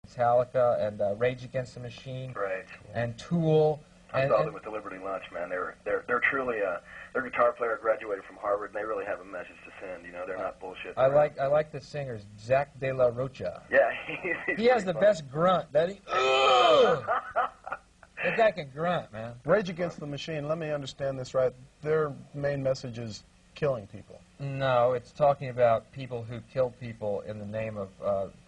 Metallica and Rage Against the Machine, Right. and Tool. I saw them with the Liberty Lunch, man. They're truly their guitar player graduated from Harvard, and they really have a message to send. You know, they're not bullshit. I like the singers, Zach De La Rocha. Yeah, he has the best grunt. That guy can grunt, man. Rage Against the Machine. Let me understand this right. Their main message is killing people. No, it's talking about people who kill people in the name of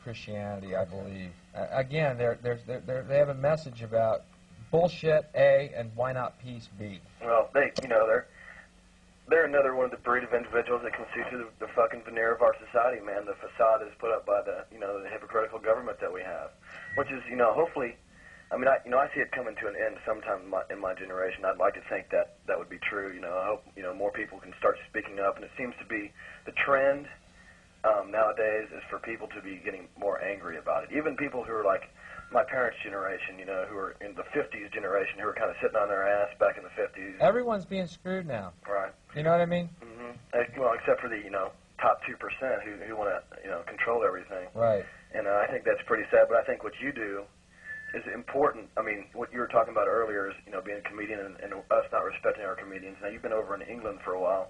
Christianity, I believe. Again, they have a message about bullshit A and why not peace B. Well, they're another one of the breed of individuals that can see through the fucking veneer of our society, man. The facade is put up by the hypocritical government that we have, which is, hopefully, I mean, I see it coming to an end sometime in my generation. I'd like to think that would be true. I hope, more people can start speaking up, and it seems to be the trend nowadays is for people to be getting more angry about it. Even people who are like my parents' generation, who are in the 50s generation, who are kind of sitting on their ass back in the 50s. Everyone's being screwed now. Right. You know what I mean? Mm-hmm. Well, except for the, top 2% who want to, control everything. Right. And I think that's pretty sad, but I think what you do is important. I mean, what you were talking about earlier is, being a comedian and us not respecting our comedians. Now, you've been over in England for a while.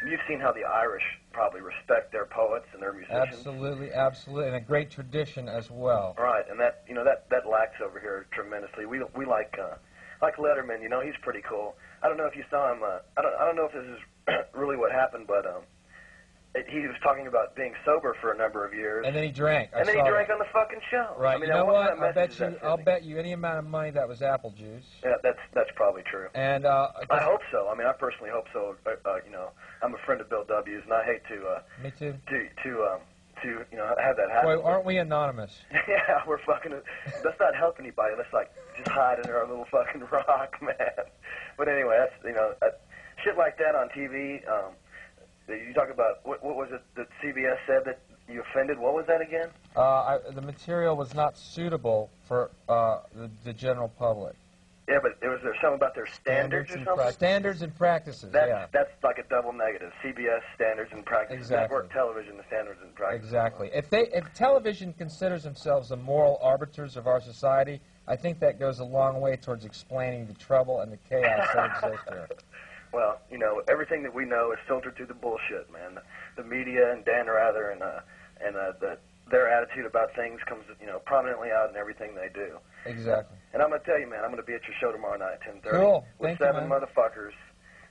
You've seen how the Irish probably respect their poets and their musicians. Absolutely, absolutely, and a great tradition as well. Right, and that that lacks over here tremendously. We like Letterman. He's pretty cool. I don't know if you saw him. I don't know if this is really what happened, but he was talking about being sober for a number of years. And then he drank. And then he drank on the fucking show. Right. I mean, you know what? I'll bet bet you any amount of money that was apple juice. Yeah, that's probably true. And I hope so. I mean, I personally hope so. I'm a friend of Bill W.'s, and I hate to. Me too. To have that happen. Boy, aren't we anonymous? Yeah, we're fucking. Let's not help anybody. Let's just hide under our little fucking rock, man. But anyway, that's shit like that on TV. You talk about what was it that CBS said that you offended? What was that again? The material was not suitable for the general public. Yeah, but was there something about their standards or something? Standards and practices. That's like a double negative. CBS standards and practices. Exactly. Network television the standards and practices. Exactly. If television considers themselves the moral arbiters of our society, I think that goes a long way towards explaining the trouble and the chaos that exists here. Well, everything that we know is filtered through the bullshit, man. The media and Dan Rather and their attitude about things comes, prominently out in everything they do. Exactly. And I'm going to tell you, man, I'm going to be at your show tomorrow night at 10:30 cool. with seven motherfuckers,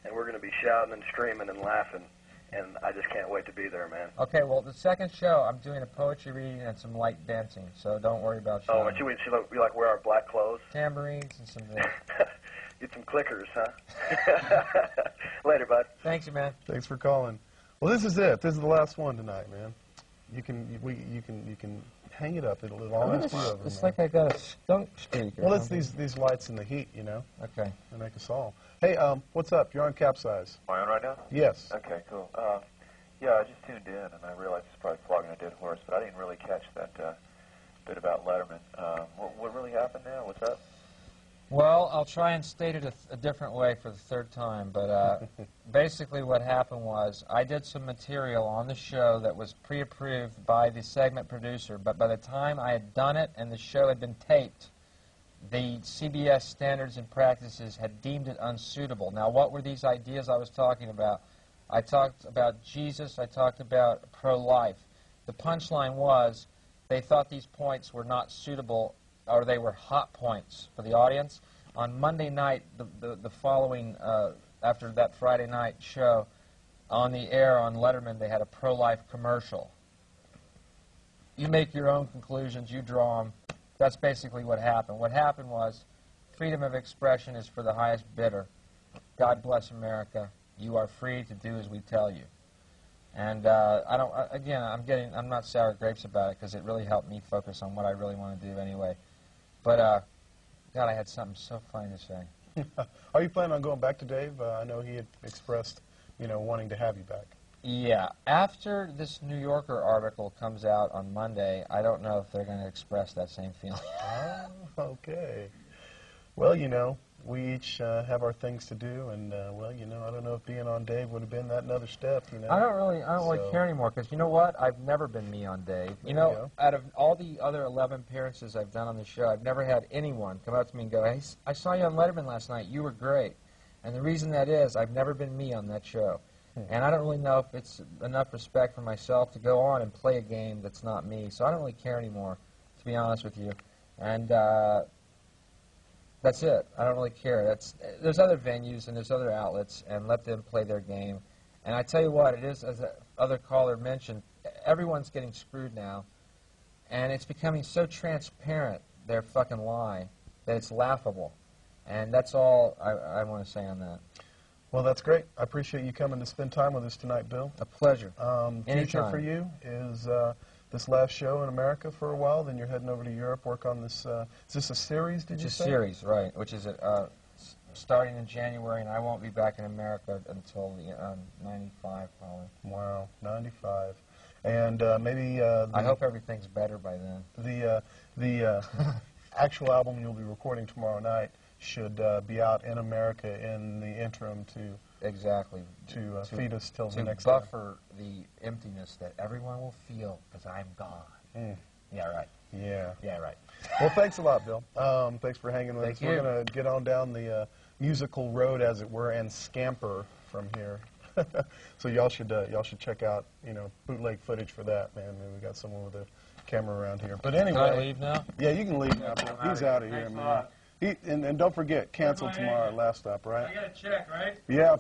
and we're going to be shouting and screaming and laughing, and I just can't wait to be there, man. Okay, well, the second show, I'm doing a poetry reading and some light dancing, so don't worry about shouting. Oh, and we wear our black clothes? Tambourines and some Get some clickers, huh? Later, bud. Thanks, you, man. Thanks for calling. Well, this is it. This is the last one tonight, man. You can hang it up. It'll always be over. It's like I got a skunk streak. Well, it's these lights and the heat, Okay. They make us all. Hey, what's up? You're on Capsize. Am I on right now? Yes. Okay, cool. Yeah, I just tuned in, and I realized it's probably flogging a dead horse, but I didn't really catch that bit about Letterman. What really happened now? What's up? Well, I'll try and state it a different way for the third time, but basically what happened was I did some material on the show that was pre-approved by the segment producer, but by the time I had done it and the show had been taped, the CBS Standards and Practices had deemed it unsuitable. Now, what were these ideas I was talking about? I talked about Jesus. I talked about pro-life. The punchline was they thought these points were not suitable, or they were hot points for the audience. On Monday night, the following, after that Friday night show, on the air on Letterman, they had a pro-life commercial. You make your own conclusions, you draw them. That's basically what happened. What happened was freedom of expression is for the highest bidder. God bless America. You are free to do as we tell you. And I'm not sour grapes about it because it really helped me focus on what I really want to do anyway. But, God, I had something so funny to say. Are you planning on going back to Dave? I know he had expressed, wanting to have you back. Yeah. After this New Yorker article comes out on Monday, I don't know if they're going to express that same feeling. Oh, okay. Well, you know, we each have our things to do, and well, you know, I don't know if being on Dave would have been that another step. You know, I don't really So- care anymore because you know what? I've never been me on Dave. You There know, you go. out of all the other 11 appearances I've done on the show, I've never had anyone come up to me and go, "Hey, I saw you on Letterman last night. You were great." And the reason that is, I've never been me on that show. And I don't really know if it's enough respect for myself to go on and play a game that's not me. So I don't really care anymore, to be honest with you. And that's it. I don't really care. There's other venues and there's other outlets, and let them play their game. And I tell you what, it is, as the other caller mentioned, everyone's getting screwed now. And it's becoming so transparent, their fucking lie, that it's laughable. And that's all I want to say on that. Well, that's great. I appreciate you coming to spend time with us tonight, Bill. A pleasure. Future Anytime. for you is this last show in America for a while. Then you're heading over to Europe, work on this. Is this a series? Did It's you a say? series, right, which is starting in January, and I won't be back in America until the 95, probably. Wow, 95, and maybe I hope everything's better by then. the actual album you'll be recording tomorrow night should be out in America in the interim Exactly. to feed us till the To next time. buffer the emptiness that everyone will feel because I'm gone. Mm. Yeah, right. Yeah. Yeah, right. Well, thanks a lot, Bill. Thanks for hanging with Thank us. you. We're going to get on down the musical road, as it were, and scamper from here. So y'all should check out, you know, bootleg footage for that, man. We got someone with a camera around here. But anyway, Can I leave now? yeah, you can leave now, Bill. He's out of here, Thanks a man. lot. And don't forget, cancel tomorrow at Last Stop, right? got a check, right? Yeah.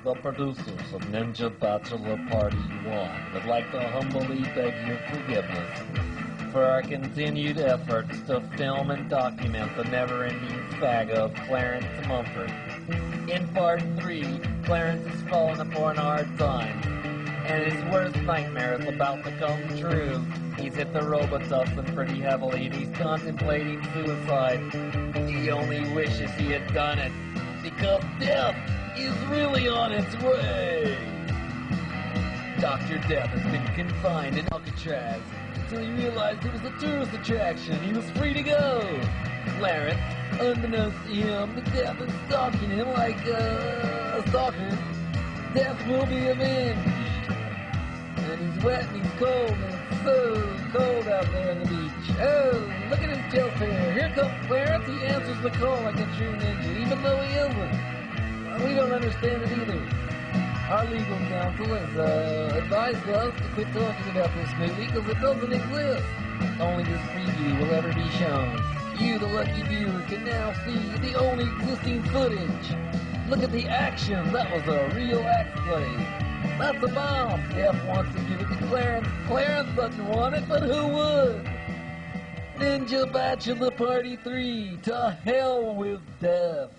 The producers of Ninja Bachelor Party 1 would like to humbly beg your forgiveness for our continued efforts to film and document the never-ending saga of Clarence Mumford. In Part 3, Clarence has fallen upon a hard time, and his worst nightmare is about to come true. He's hit the Robitussin pretty heavily, and he's contemplating suicide. He only wishes he had done it, because death is really on its way. Dr. Death has been confined in Alcatraz until he realized it was a tourist attraction. He was free to go. Clarence, unbeknownst to him, the Death is stalking him like a stalker. Death will be avenged. And he's wet and he's cold, and it's so cold out there on the beach. Oh, look at his chest hair. Here comes Clarence. He answers the call like a true ninja, even though he isn't. We don't understand it either. Our legal counsel has advised us to quit talking about this movie because it doesn't exist. Only this preview will ever be shown. You, the lucky viewer, can now see the only existing footage. Look at the action. That was a real axe play. That's a bomb. Death wants to give it to Clarence. Clarence doesn't want it, but who would? Ninja Bachelor Party 3. To hell with death.